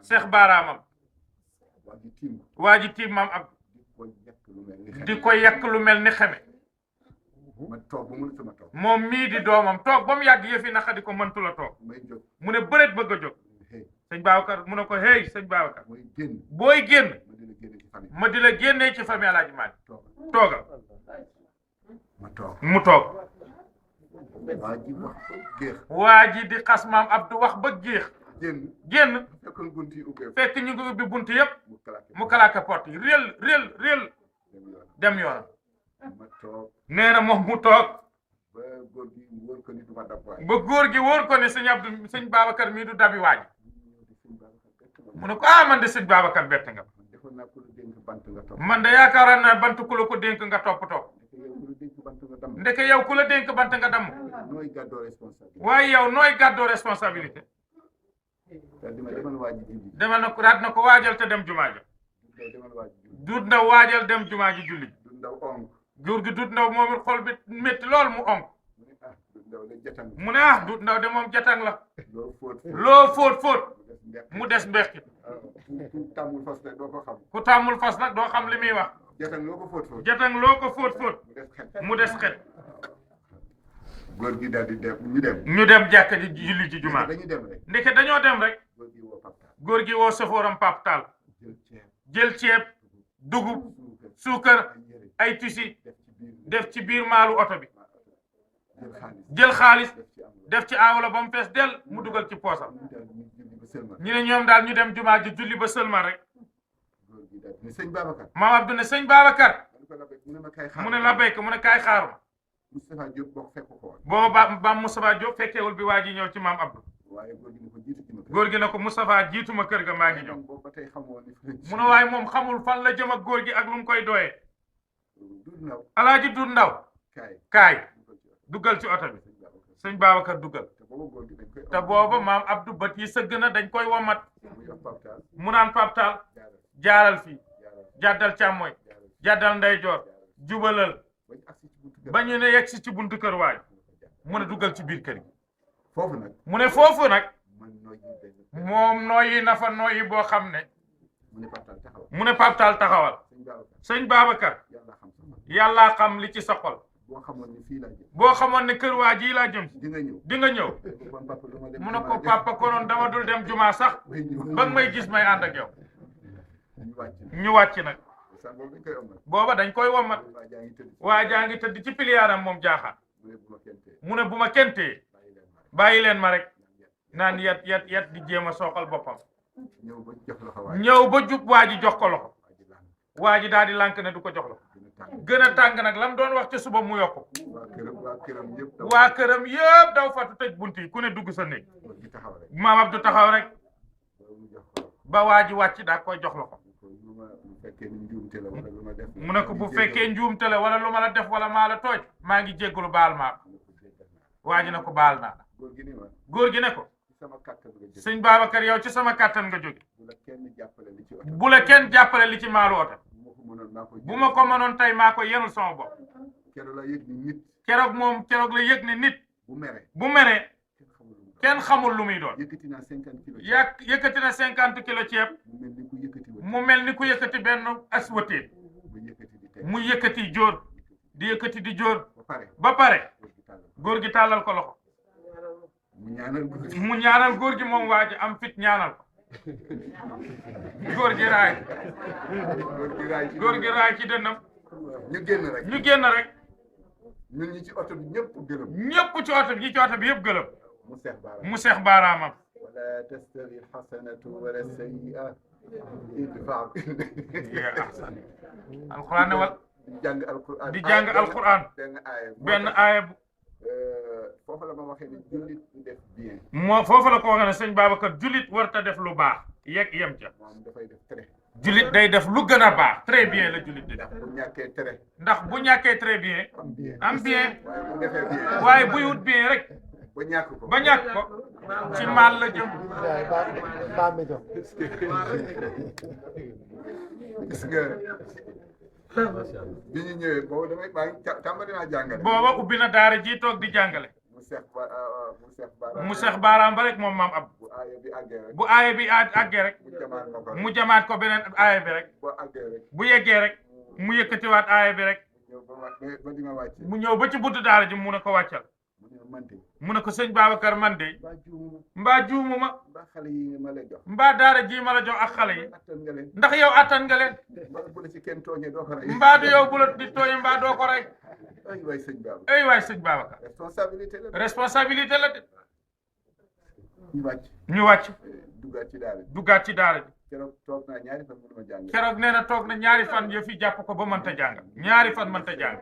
seex baaraamam waa ji tiim maam Abdou di ko yàq lu mel ni xeme moom mii di doomam toog ba mu yàgg yëfi naxa di ko mëntu la toog mu ne bëreet bëgg a jóg sëñ Babacar mu ne ko hey sëñ Babacar booy génn ma di la génnee ci famille Alaaji Maalik toogal mu toog waa ji di xas maam Abdou wax ba géex génn fekk ñu ngi ubbi bunt yëpp mu kalaake porte yi réel dem yoonam nee na moom mu toog ba góor gi wóor ko ne sëñ Abdou sëñ Babacar mii du dabi waa ji mu ne ko man de sëñ Babacar bett nga man de yaakaaroon naa bant ku la ko dénk nga toppatoo ndeke yow ku la dénk bant nga damm waaye yow nooy gàddoo responsabilité demal na ko daat na ko waajal te dem jumaa ja dut ndaw waajal dem jumaa ji julli góor gi dut ndaw moom it xol bi métti lool mu onk mu ne dut ndaw de moom jatang la loo fóot mu des mbeqit ku tàmmul fas nag doo xam li muy wax jatang loo ko fóot mu des xet góor gi daal di dem ñu dem jàkka ji julli ci jumaa ndeke dañoo dem rek góor gi woo safooram Pape Tall jël ceeb dugub suukar ay tisi def ci biir maalu oto bi jël xaalis def ci enveloppe ba mu fees del mu dugal ci poosam ñu ne ñoom daal ñu dem jumaa ji julli ba sëlmal rek maam Abdou ne sëñ Babacar mu ne la béyk mu ne kaay xaaruma booba ba Moustapha Diop fekkeewul bi waa ji ñëw ci maam Abdou góor gi ne ko Moustapha jiituma kër ga maa ngi ñëw mu ne waaye moom xamul fan la jëm ak góor gi ak lu mu koy doyee alaaji dut ndaw kaay duggal ci oto bi sëñ Babacar duggal te booba maam Abdou bët yi sëgg na dañ koy womat mu naan Pape Tall jaaral fii jàddal càmmooy jàddal ndeyjoor jubalal ba ñu ne yegg si ci buntu kër waay mu ne duggal ci biir kër gi mu ne foofu nag moom nooyi na fa nooyi boo xam ne mu ne Pape Tall taxawal sëñ Babacar yàllaa xam li ci sa xol boo xamoon ne kër waa ji laa jëm di nga ñëw mu ne ko papa konoon dama dul dem jumaa sax ba nga may gis may ànd ak yow ñu wàcc nag booba dañ koy wommat waa jaa ngi tëdd ci piliyaaram moom jaaxaat mu ne bu ma kentee bàyyi leen ma rek naan yat di jéem a sooxal boppam ñëw ba jub waa ji jox ko loxo waa ji daal di lànk ne du ko jox loxo gën a tàng nag lam doon wax ca suba mu yokku waa këram yëpp daw fatu tëj bunt yi ku ne dugg sa néeg maam Abdou taxaw rek ba waa ji wàcc daa koy jox loxo mu ne ko bu fekkee njuumte la wala lu ma la def wala maa la tooj maa ngi jéggalu baal maa ko waa ji ne ko baal naa góor gi ne ko sëñ Babacar yow ci sama kàttan nga jóge bu la kenn jàppale li ci maalu oto bu ma ko mënoon tey maa ko yenul sama bopp keroog la yëg ne nit bu meree kenn xamul lu muy doon yëkkati na 50 kilos ceeb mu mel ni ku yëkkati benn aswaté mu yëkkati jóor di yëkkati di jóor ba pare góor gi tàllal ko loxo mu ñaanal góor gi moom waa ji am fit ñaanal ko góor gi raay ci dënnam ñu génn rek ñun ñi ci oto bi ñëpp gëlëm ñëpp ci oto bi ñi ci oto bi yëpp gëlëm mu seex baaraamam wala tastawi alxasanatu wala sayyi'a idfa alquran ne wal di jàng alquran benn aaya foofu la ma waxee ne jullit def bien foofu la ko waxee ne sëñ Babacar jullit warta def lu baax yem ca dafay def très jullit day def lu gën a baax très bien la jullit di def ndax bu ñàkkee très bien am bien waaye buy wut bien rek ba ñàkk ko ci maal la jëm gis nga bi ñu ñëwee boobu damay tàmbali naa jàngale booba ubbi na daara ji toog di jàngale mu seex baaraam ba rek moom maam ab bu aaya bi àggee rek mu jamaat ko beneen aaya bi rek bu yeggee rek mu yëkkatiwaat aaya bi rek mu ñëw ba ci buntu daara ji mu ne ko wàccal mu ne ko sëñ Babacar man de mbaa juumuma mbaa daara ji ma la jox ak xale yi ndax yow attan nga leen mbaa du yow bu la di tooñe mbaa doo ko rey ay waay sëñ Babacar responsabilité la de ñu wàcc duggaat ci daara ji keroog nee na toog na ñaari fan yo fi jàpp ko ba mënta jàng ñaari fan mënta jàng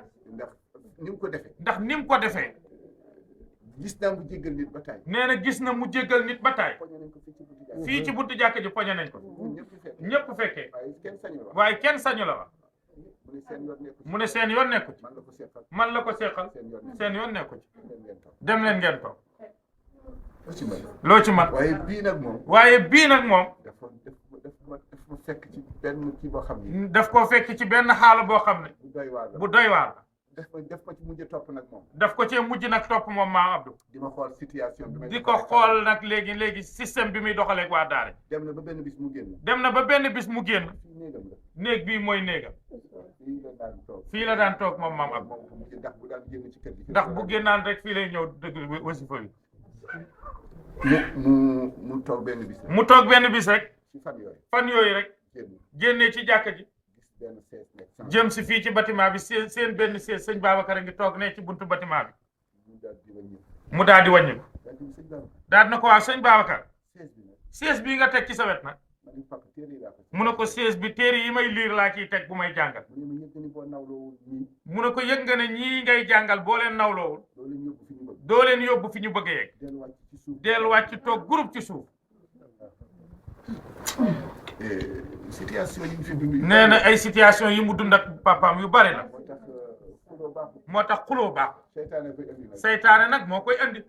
ndax ni mu ko defee gis naa mu jéggal nit ba taay. nee na gis na mu jéggal nit ba taay fii ci buntu jàkk ji poñe nañ ko ñëpp fekkee waaye kenn sañu la wax mu ne seen yoon nekku ci man la ko seqal seen yoon nekku ci dem leen ngeen toog loo ci man waaye bii nag moom dafa fekk ci benn kii boo xam ne daf ko fekk ci benn xaala boo xam ne bu doy waar la def ko ci mujj topp nag moom daf ko cee mujj nag topp moom maam Abdou di ma xool situation bi di ko xool nag léegi système bi muy doxaleeg waa daara dem na ba benn bis mu génn dem na ba benn bis mu génn néeg bii mooy néegam fii la daan toog moom maam Abdou ndax bu génnaan rek fii lay ñëw dëgg wasifa bi mu toog benn bis mu toog benn bis rek ci fan yooyu rek génnee ci jàkka ji jëm si fii ci bâtiment bi seen benn sees sëñ Babacar a ngi toog ne ci buntu bâtiment bi mu daal di wàññi ko daal na ko waaw sëñ Babacar sees bii nga teg ci sa wet nag mu ne ko sees bi téere yi may liir laa ciy teg bu may jàngal mu ne ko yëg nga ne ñii ngay jàngal boo leen nawloowul doo leen yóbbu fi ñu bëgg a yegg delluwaat ci toog groupe ci suuf situation yi mu fi dund nee na ay situation yi mu dund ak papaam yu bari na moo tax xuloo baax seytaane nag moo koy andi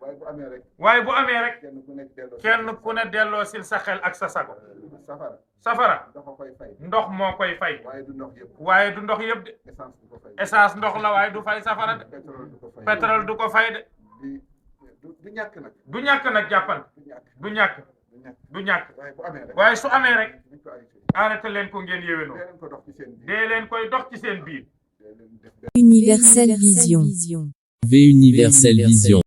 waaye bu amee rek kenn ku ne delloo sil sa xel ak sa sago safara ndox moo koy fay waaye du ndox yëpp de essence ndox la waaye du fay safara de pétrole du ko fay de du ñàkk nag jàppal du ñàkk waaye su amee rek arrêté leen ko ngeen yéwénoo dee leen koy dox ci seen biir. Universel Vision. V Universel Vision.